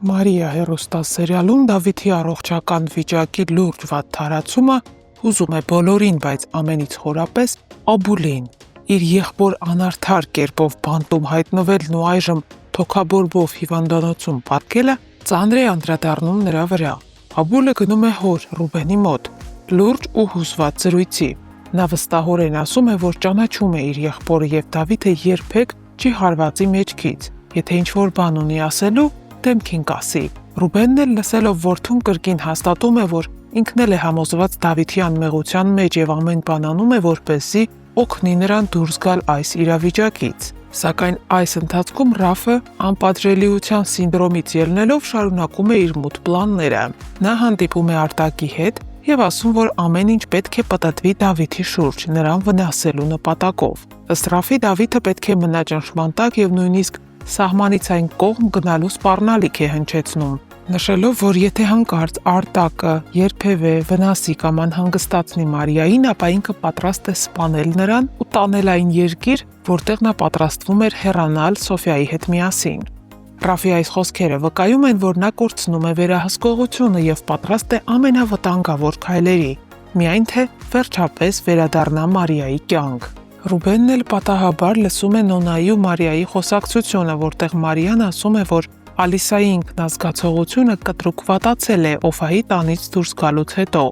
Մարիա հեռուստասերիալում Դավիթի առողջական վիճակի լուրջ վատ թարացումը հուզում է բոլորին, բայց ամենից խորապես Աբուլին։ Իր եղբոր անարդար կերպով բանտում հայտնվելն ու այժմ թոքաբորբով հիվանդանոցում պատկելը ծանր է անդրադառնում նրա վրա։ Աբուլը գնում է հոր Ռուբենի մոտ, լուրջ ու հուզված զրույցի։ Նա վստահորեն ասում է, որ ճանաչում է իր եղբորը և Դավիթը երբեք չի հարվածի մեջքից։ Եթե ինչ-որ բան ունի ասելու, դեմքին կասի։ Ռուբենն էլ լսելով որդուն կրկին հաստատում է, որ ինքն էլ է համոզված Դավիթի անմեղության մեջ և ամեն բան անում է, որպեսզի օգնի նրան դուրս գալ այս իրավիճակից։ Սակայն այս ընթացքում Ռաֆը անպատժելիության սինդրոմից ելնելով շարունակում է իր մութ պլանները։ Նա հանդիպում է Արտակի հետ և ասում, որ ամեն ինչ պետք է պտտվի Դավիթի շուրջ, նրան վնասելու նպատակով։ Ըստ Ռաֆի Դավիթը պետք է մնա ճնշման տակ և նույնիսկ սահմանից այն կողմ գնալու սպառնալիք է հնչեցնում, նշելով, որ եթե հանկարծ Արտակը երբևէ վնասի կամ անհանգստացնի Մարիային, ապա ինքը պատրաստ է սպանել նրան ու տանել այն երկիր, որտեղ նա պատրաստվում էր հեռանալ Սոֆիայի հետ միասին։ Ռաֆի այս խոսքերը վկայում են, որ նա կորցնում է վերահսկողությունը և պատրաստ է ամենավտանգավոր քայլերի, միայն թե վերջապես վերադառնա Մարիայի կյանք։ Ռուբենն էլ պատահաբար լսում է Նոնայի ու Մարիայի խոսակցությունը, որտեղ Մարիան ասում է, որ Ալիսայի ինքնազգացողությունը կտրուկ վատացել է Օֆայի տանից դուրս գալուց հետո։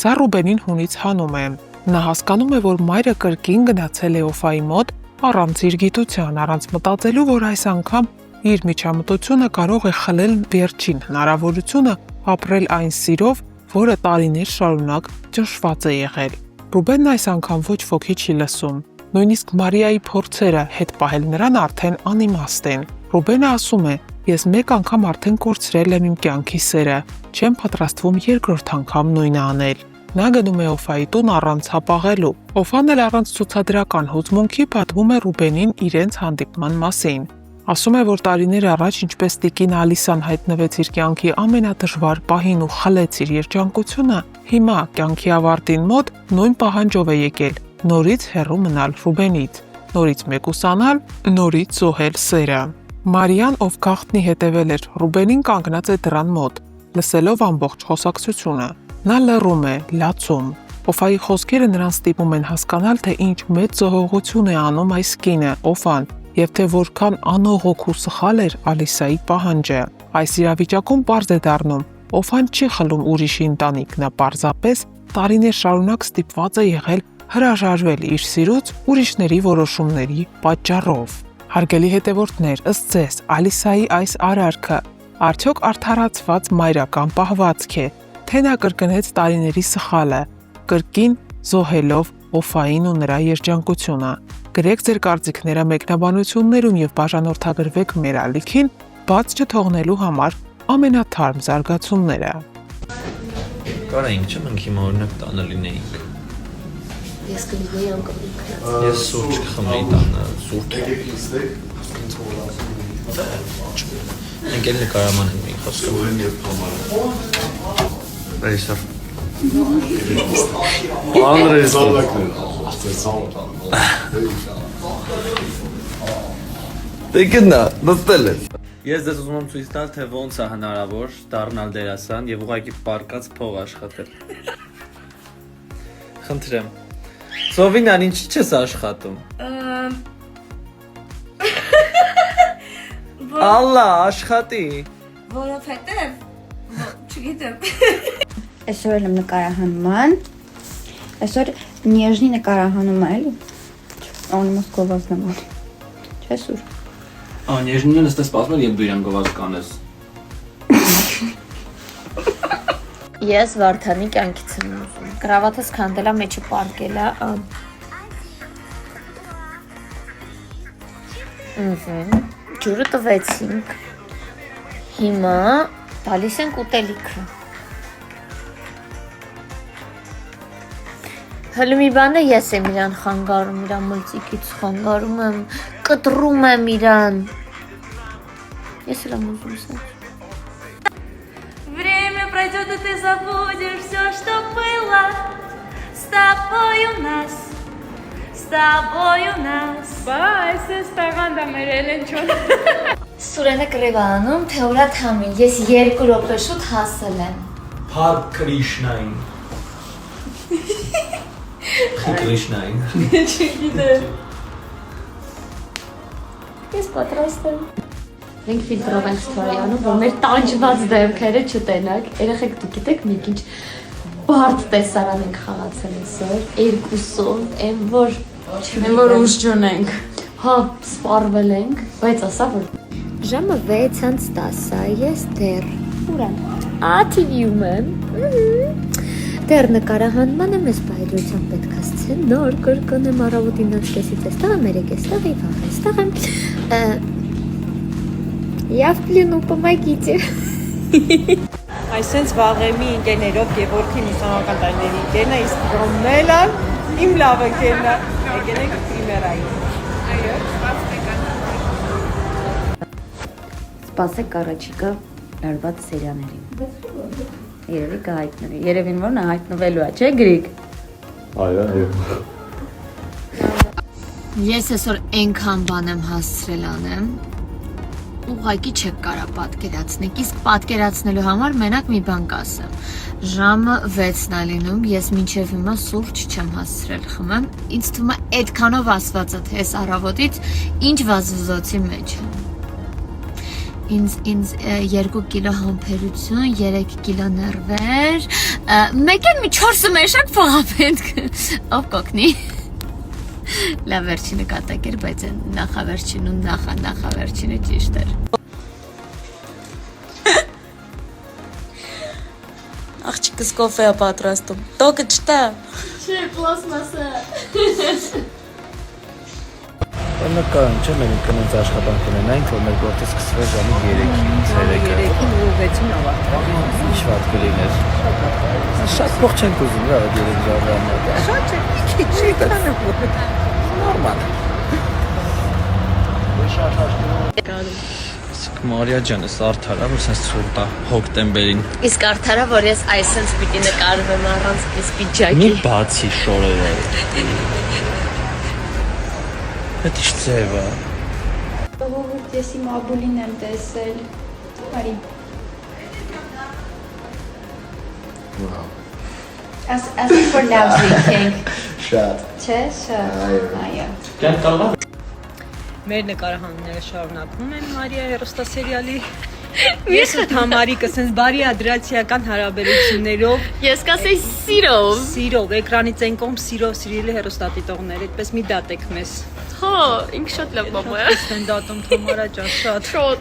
Սա Ռուբենին հունից հանում է։ Նա հասկանում է, որ մայրը կրկին գնացել է Օֆայի մոտ առանց իր գիտության, առանց մտածելու, որ այս անգամ իր միջամտությունը կարող է խլել վերջին հնարավորությունը ապրել այն սիրով, որը տարիներ շարունակ ճնշված է եղել։ Ռուբենն այս անգամ ոչ ոքի չի լսում։ Նույնիսկ Մարիայի փորձերը հետ պահել նրան արդեն անիմաստ են։ Ռուբենը ասում է. «Ես մեկ անգամ արդեն կորցրել եմ իմ կյանքի սերը, չեմ պատրաստվում երկրորդ անգամ նույնը անել»։ Նա գնում է Օֆայի տուն առանց հապաղելու։ Օֆան էլ առանց ցուցադրական հուզմունքի պատմում է Ռուբենին իրենց հանդիպման մասին։ Ասում է, որ տարիներ առաջ ինչպես տիկին Ալիսան հայտնվեց իր կյանքի ամենադժվար պահին ու խլեց իր երջանկությունը, հիմա կյանքի ավարտին մոտ նույն պահանջով է եկել՝ նորից հեռու մնալ Ռուբենից, նորից մեկուսանալ, նորից զոհել սերը։ Մարիան, ով գաղտնի հետևել էր Ռուբենին, կանգնած է դռան մոտ, լսելով ամբողջ խոսակցությունը։ Նա լռում է, լացում։ Օֆայի խոսքերը նրան ստիպում են հասկանալ, թե ինչ մեծ զոհողություն է անում այս կինը, Օֆան, և թե որքան անողոք ու սխալ էր Ալիսայի պահանջը։ Այս իրավիճակում պարզ է դառնում, Օֆան չի խլում ուրիշի ընտանիք, նա պարզապես տարիներ շարունակ ստիպված է եղել հրաժարվել իր սիրուց ուրիշների որոշումների պատճառով։ Հարգելի հետևորդներ, ըստ ձեզ, Ալիսայի այս արարքը արդյոք արդարացված մայրական պահվածք է, թե նա կրկնեց տարիների սխալը, կրկին զոհելով Օֆային ու նրա երջանկությունը։ Գրեք ձեր կարծիքները մեկնաբանություններում և բաժանորդագրվեք մեր ալիքին բաց չթողնելու համար ամենաթարմ զարգացումները։ Կարայինք չէ, մենք հիմա օրինակ տանը լինեինք։ Ես կլինեի անկապին քնած։ Ես սուրճ կխմեի տանը, սուրճ։ Մենք էլ նկարաման ենք խոսքում։ Ռեյսար։ Դե գնա, նստել ես։ Ես դες ուզում եմ ցույց տալ, թե ոնց է հնարավոր դառնալ դերասան եւ ուղղակի պարկած փող աշխատել։ Խնդրեմ։ Սովինան, ինչի՞ չես աշխատում։ Ալլա, աշխատի։ Որովհետև չգիտեմ։ Այսօր եմ նկարահանման։ Այսօր նեժնի նկարահանումը էլի։ Անիմաս գովազդամ։ Չէ՞ սուր։ Նեժնին նստես սպասում եմ, երբ դու իրան գովազ կանես։ Ես Վարդանի կյանքից եմ ուզում։ Կրավաթս քանդելա մեջը պարկելա։ Ջուրը տվեցինք։ Հիմա տալիս ենք ուտելիքը։ Հələ մի բանը ես եմ իրան խանգարում, իրան մլծիկից խանգարում եմ, կտրում եմ իրան։ Ես էլ եմ ուզում սա։ Время пройдет, и ты забудешь все, что было с тобой у нас, с тобой у нас. Bye, siz tağanda merelen çok. Սուրենը կռիվ անում, թե ուրա թամին, ես 2 րոպե շուտ հասել եմ։ Փար Կրիշնային։ Կրիշնային։ Ես պատրաստ եմ։ Մենք ֆիլտրով ենք ստորի անում, որ մեր տանջված դեմքերը չտենակ։ Երեխեք դուք գիտեք մի քիչ բարդ տեսարան ենք խաղացել այսօր, երկուսով, այն որ ուժ չունենք։ Հա, սպառվել ենք, բայց ասա որ ժամը 6:10, ես դեռ ուրան TV-ում եմ։ Դեռ նկարահանման եմ, ես բայդրությամբ պետք է նոր կրկնեմ առավոտին 9:30-ից էստեղ եմ, 3:00-ից եւ վաղ էստեղ եմ։ Я в плену, помогите։ Այսենց վաղեմի ընկերներով Գևորգին ուսանողական տարիների ընկերն է, իսկ Ռոմելը իմ լավ ընկերն է։ Եկեք պրիմերային։ Այո, Սպասեք առաջիկա լարված սերիաներին։ Երևի կհայտնվի։ Երևին որ նա հայտնվելու է, չէ՞ Գրիգ։ Այո։ Ես այսօր այնքան բան եմ հասցրել անեմ, ուղղակի չեք կարա պատկերացնեք, իսկ պատկերացնելու համար մենակ մի բան կասեմ։ Ժամը 6-ն է լինում, ես մինչև հիմա սուրճ չեմ հասցրել խմեմ, ինձ թվում է այդքանով ասվածը թե այս առավոտից ինչ վազվզոցի մեջ եմ։ Ինձ 2 կիլո համբերություն, 3 կիլո նервեր, մեկ էլ մի 4 մեշակ փողա պետք, ով կօգնի։ Լավ վերջինը կատակ էր, բայց նախավերջին ու նախավերջինը ճիշտ էր։ Աղջիկս կոֆե է պատրաստում։ Տոկը չտա։ Չէ, պլաստմասը։ Նկարում չէ, մենք կնոց աշխատանք ունենանք, որ մեր գործը սկսվի ժամը 3-ից 3-ը։ 3-ին ու 6-ին ավարտվի։ Ինչ վատ կլիներ։ Շատ փող չենք ուզում, լավ 3 ժամը։ Շատ չէ, մի քիչ չկանը որ։ Նորմալ։ Իսկ Մարիա ջան, էս արդարա, որ sense ցուրտ է հոկտեմբերին։ Իսկ արդարա, որ ես այսպես պիտի նկարվեմ առանց այս Մի պիջակի։ բացի շորերը։ Դա ի՞նչ ձև է։ Ողորդ ես իմ աբուլին եմ տեսել։ Արի։ Wow. As for love drinking։ Շատ։ Չէ, շատ։ Այո։ Կան կարող Մեր նկարահանումները շարունակվում են Մարիա հերոստասերիալի։ Ես ու Թամարիկը sense բարի ադրացիական հարաբերություններով Ես կասեի սիրով։ սիրով էկրանից այն կողմ սիրով հերոստատիտողներ, այդպես մի դատ եք մեզ։ Հո, ինք շատ լավ մամա է։ Ստենդատում Թամարա ջան շատ։ Շոտ։